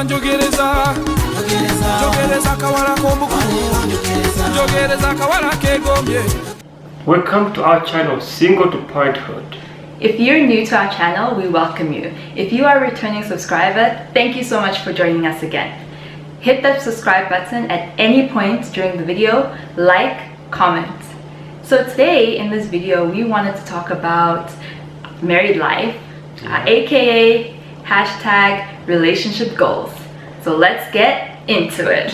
Njogereza, Njogereza kawala kombuku, Njogereza kawala kegombye. Welcome to our channel, Single to Parenthood. If you're new to our channel, we welcome you. If you are a returning subscriber, thank you so much for joining us again. Hit that subscribe button at any point during the video, like, comment. So today in this video, we wanted to talk about married life, aka hashtag relationship goals. So let's get into it.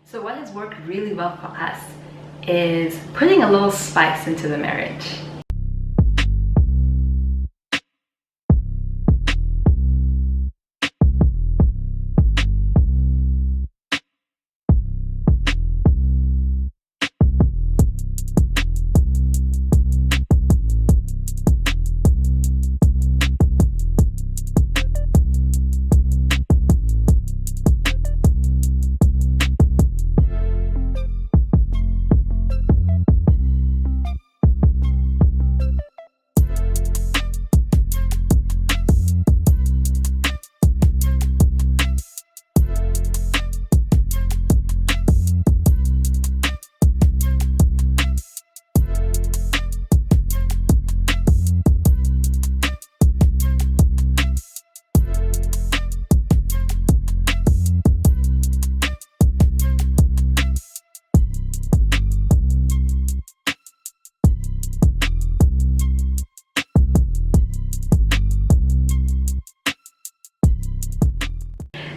So what has worked really well for us is putting a little spice into the marriage.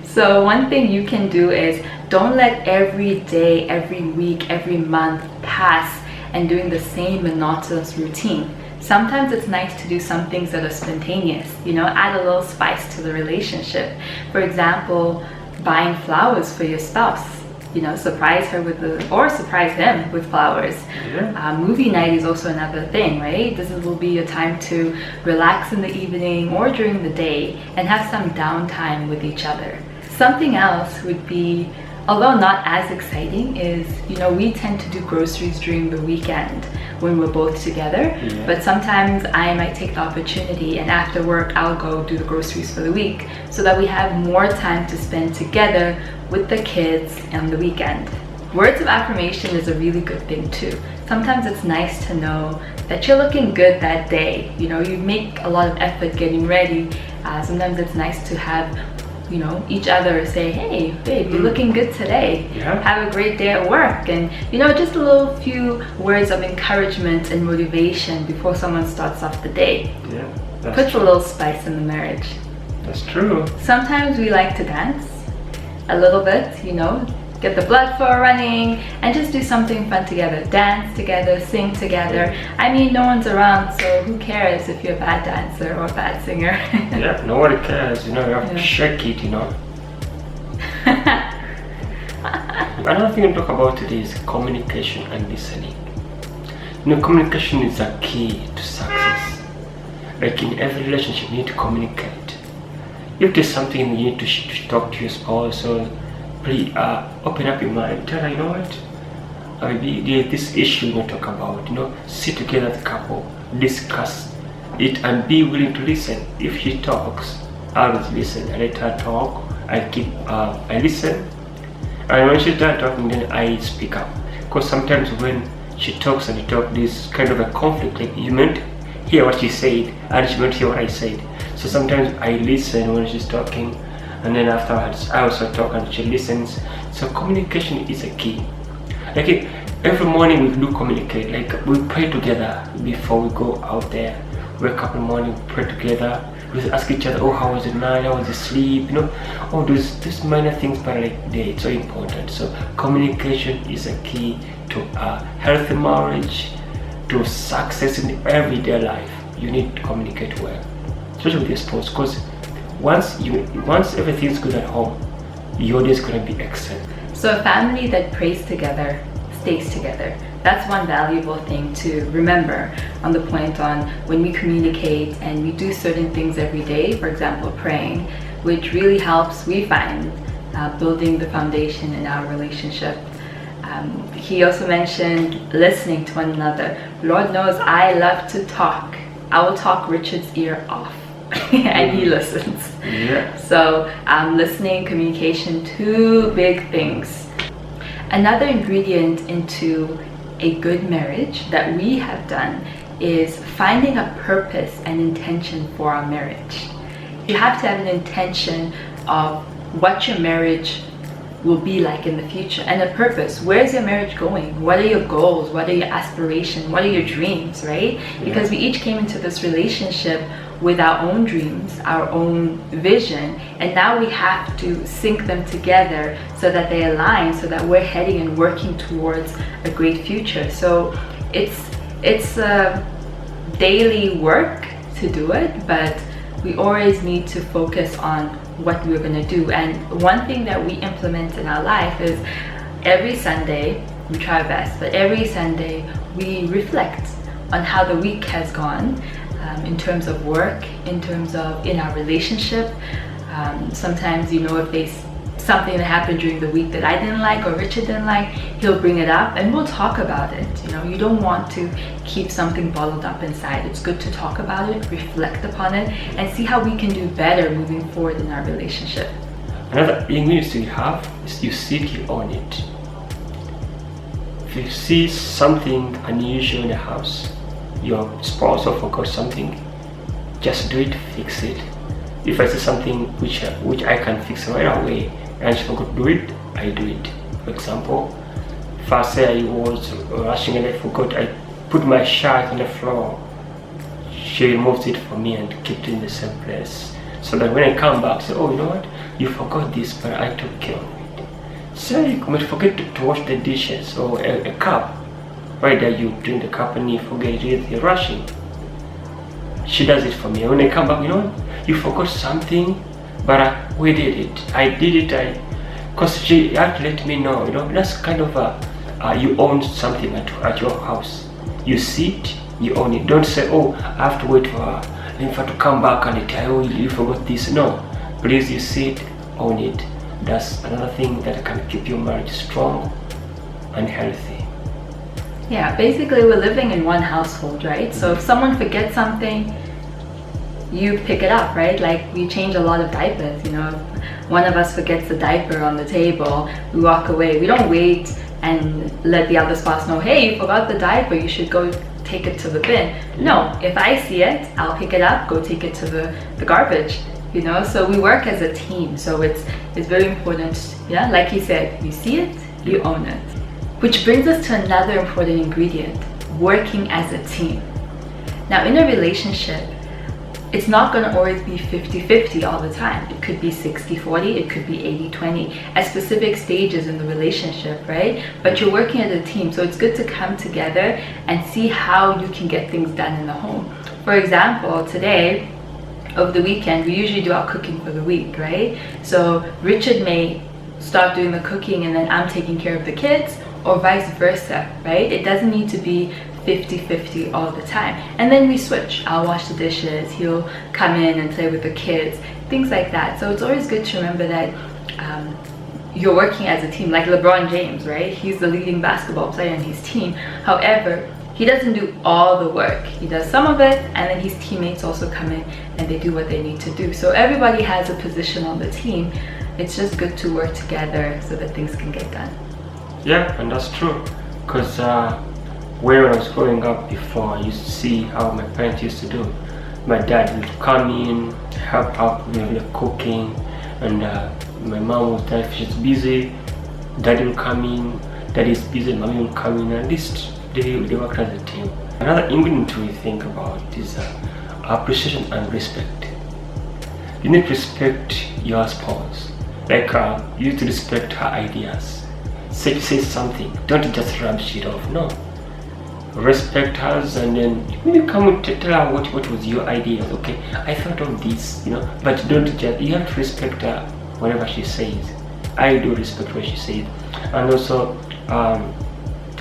So one thing you can do is don't let every day, every week, every month pass and doing the same monotonous routine. Sometimes it's nice to do some things that are spontaneous, you know, add a little spice to the relationship. For example, buying flowers for your spouse, you know, surprise her with or surprise him with flowers. Yeah. Movie night is also another thing, right? This will be your time to relax in the evening or during the day and have some downtime with each other. Something else would be, although not as exciting, is, you know, we tend to do groceries during the weekend when we're both together. Yeah. But sometimes I might take the opportunity and after work I'll go do the groceries for the week so that we have more time to spend together with the kids on the weekend. Words of affirmation is a really good thing too. Sometimes it's nice to know that you're looking good that day. You know, you make a lot of effort getting ready. Sometimes it's nice to have, you know, each other say, hey babe, you're looking good today. Yeah. Have a great day at work. And you know, just a little few words of encouragement and motivation before someone starts off the day. Yeah, Puts a little spice in the marriage. That's true. Sometimes we like to dance a little bit, you know, get the blood flow running and just do something fun together. Dance together, sing together. I mean, no one's around, so who cares if you're a bad dancer or a bad singer? Yeah, nobody cares, you know, you have to shake it, you know. Another thing to talk about today is communication and listening. You know, communication is a key to success. Like in every relationship, you need to communicate. If there's something you need to talk to your spouse, or please open up your mind. Tell her, you know what? Maybe this issue you want to talk about. You know, sit together as a couple, discuss it, and be willing to listen. If she talks, I always listen. I let her talk. I listen, and when she's done talking, then I speak up. Because sometimes when she talks and you talk, this kind of a conflict. Like you meant hear what she said, and she meant hear what I said. So sometimes I listen when she's talking, and then afterwards I also talk and she listens. So communication is a key. Like every morning we do communicate. Like we pray together before we go out there. Wake up in the morning, pray together. We ask each other, oh, how was the night? How was the sleep? You know, oh, those minor things, but like it's so important. So communication is a key to a healthy marriage, to success in everyday life. You need to communicate well, especially with your spouse, because once everything's good at home, your day is going to be excellent. So a family that prays together stays together. That's one valuable thing to remember on the point on when we communicate and we do certain things every day, for example praying, which really helps, we find, building the foundation in our relationship. He also mentioned listening to one another. Lord knows I love to talk. I will talk Richard's ear off. and he listens. Yeah. So listening, communication, two big things. Another ingredient into a good marriage that we have done is finding a purpose and intention for our marriage. You have to have an intention of what your marriage will be like in the future, and a purpose. Where's your marriage going? What are your goals? What are your aspirations? What are your dreams, right? Because we each came into this relationship with our own dreams, our own vision, and now we have to sync them together so that they align, so that we're heading and working towards a great future. So it's a daily work to do it, but we always need to focus on what we're going to do. And one thing that we implement in our life is every Sunday, we try our best, but every Sunday we reflect on how the week has gone, in terms of work, in terms of in our relationship. Sometimes, if there's something that happened during the week that I didn't like or Richard didn't like, he'll bring it up and we'll talk about it. You don't want to keep something bottled up inside. It's good to talk about it, reflect upon it, and see how we can do better moving forward in our relationship. Another ingredient you have is you sit, you own it. If you see something unusual in the house, your spouse or forgot something, just do it, fix it. If I see something which I can fix right away and she forgot to do it, I do it. For example, if I say I was rushing and I forgot, I put my shirt on the floor, she removes it for me and keeps it in the same place, so that when I come back, say, oh, you know what, you forgot this, but I took care of it. Say you might forget to wash the dishes or a cup. Right there, you drink the cup and you forget it, you're rushing. She does it for me. When I come back, you know what? You forgot something, but we did it. I did it. Because she had to let me know. That's kind of you own something at your house. You sit, you own it. Don't say, oh, I have to wait for her to come back and tell you forgot this. No, please, you sit, own it. That's another thing that can keep your marriage strong and healthy. Yeah, basically we're living in one household, right? So if someone forgets something, you pick it up, right? Like we change a lot of diapers, if one of us forgets the diaper on the table, we walk away. We don't wait and let the other spouse know, hey, you forgot the diaper, you should go take it to the bin. No, if I see it, I'll pick it up, go take it to the garbage, So we work as a team, so it's very important. Yeah, like he said, you see it, you own it. Which brings us to another important ingredient, working as a team. Now in a relationship, it's not going to always be 50-50 all the time. It could be 60-40, it could be 80-20 at specific stages in the relationship, right? But you're working as a team, so it's good to come together and see how you can get things done in the home. For example, today, over the weekend, we usually do our cooking for the week, right? So Richard may start doing the cooking and then I'm taking care of the kids, or vice versa, right? It doesn't need to be 50-50 all the time. And then we switch. I'll wash the dishes, he'll come in and play with the kids, things like that. So it's always good to remember that you're working as a team, like LeBron James, right? He's the leading basketball player in his team. However, he doesn't do all the work. He does some of it, and then his teammates also come in and they do what they need to do. So everybody has a position on the team. It's just good to work together so that things can get done. Yeah, and that's true. Because when I was growing up before, I used to see how my parents used to do. My dad would come in, help out with the cooking, and my mom would tell if she's busy, daddy will come in, daddy's busy, mommy will come in, and this they work as a team. Another ingredient we think about is appreciation and respect. You need to respect your spouse. Like you need to respect her ideas. Say something, don't just rubbish it off. No, respect hers, and then maybe come and tell her what was your idea. Okay, I thought of this, but don't just, you have to respect her whatever she says. I do respect what she says. And also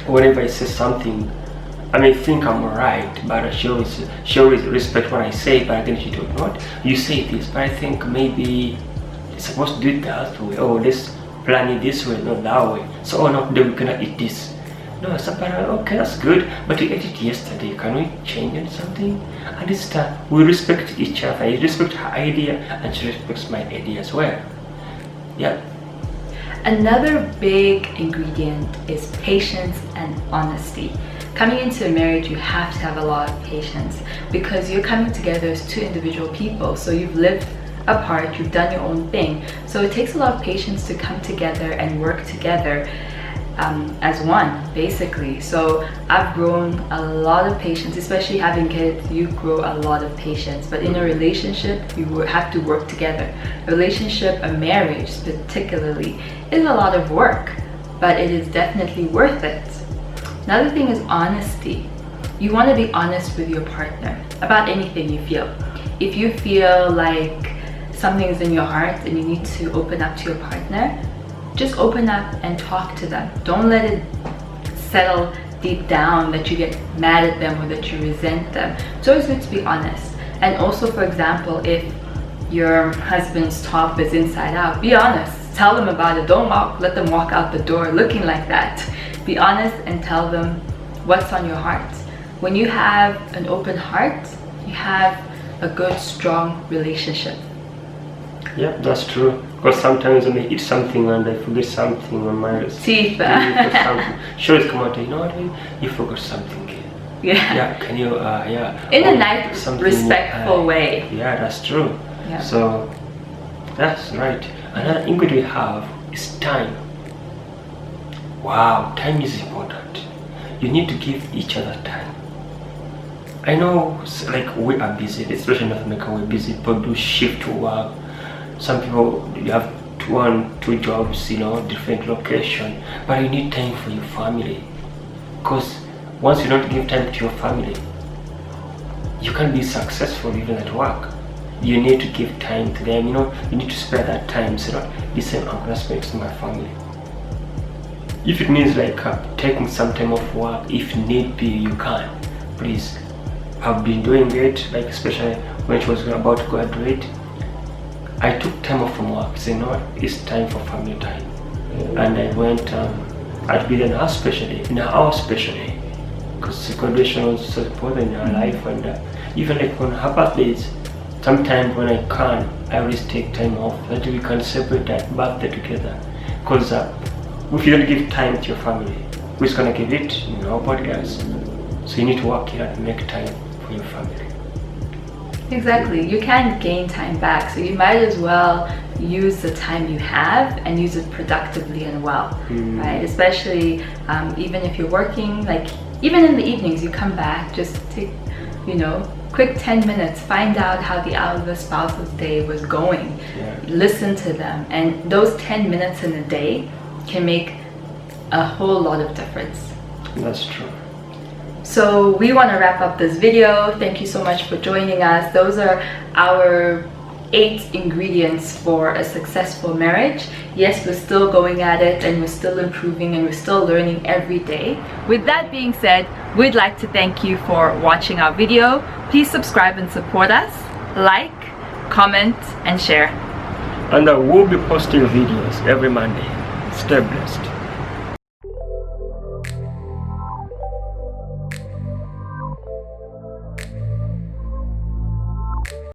whenever I say something, I may think I'm right, but she always respect what I say, but then she told not, you say this, but I think maybe it's supposed to do it that way, oh let's plan it this way, not that way. So, oh no, then we're gonna eat this. No, okay, that's good, but you ate it yesterday. Can we change it something? And this time, we respect each other. You respect her idea, and she respects my idea as well. Yeah. Another big ingredient is patience and honesty. Coming into a marriage, you have to have a lot of patience because you're coming together as two individual people. So you've lived apart, you've done your own thing. So it takes a lot of patience to come together and work together as one, basically. So I've grown a lot of patience, especially having kids. You grow a lot of patience, but in a relationship you have to work together. A relationship, a marriage particularly, is a lot of work, but it is definitely worth it. Another thing is honesty. You want to be honest with your partner about anything you feel. If you feel like something's in your heart and you need to open up to your partner, just open up and talk to them. Don't let it settle deep down that you get mad at them or that you resent them. It's always good to be honest. And also, for example, if your husband's top is inside out, be honest. Tell them about it. Don't let them walk out the door looking like that. Be honest and tell them what's on your heart. When you have an open heart, you have a good, strong relationship. Yeah, that's true. Because sometimes I may eat something and I forget something on my teeth. Sure, it's come out. You know what I mean? You forgot something. Yeah. Yeah. Can you? Yeah. In a nice, respectful way. Yeah, that's true. Yeah. So that's right. Another ingredient we have is time. Wow, time is important. You need to give each other time. I know, like, we are busy, especially in North America. We're busy. People do shift work. Some people, you have two jobs, different location, but you need time for your family. Because once you don't give time to your family, you can't be successful even at work. You need to give time to them, you need to spare that time. So, listen, I'm gonna spend it to my family. If it means like taking some time off work, if need be, you can. Please. I've been doing it, like especially when she was about to graduate. I took time off from work, saying, no, it's time for family time. And I went, I'd be in her specialty, because graduation was so important in her life. And even like on her birthdays, sometimes when I can, I always take time off so that we can celebrate that birthday together. Because if you don't give time to your family, who's gonna give it? Nobody else. So you need to work here and make time for your family. Exactly. You can't gain time back, so you might as well use the time you have and use it productively and well, right? Especially even if you're working, like even in the evenings, you come back, just take, quick 10 minutes, find out how the other spouse's day was going, listen to them, and those 10 minutes in a day can make a whole lot of difference. That's true. So we want to wrap up this video. Thank you so much for joining us. Those are our 8 ingredients for a successful marriage. Yes, we're still going at it and we're still improving and we're still learning every day. With that being said, we'd like to thank you for watching our video. Please subscribe and support us. Like, comment, and share. And we'll be posting videos every Monday. Stay blessed.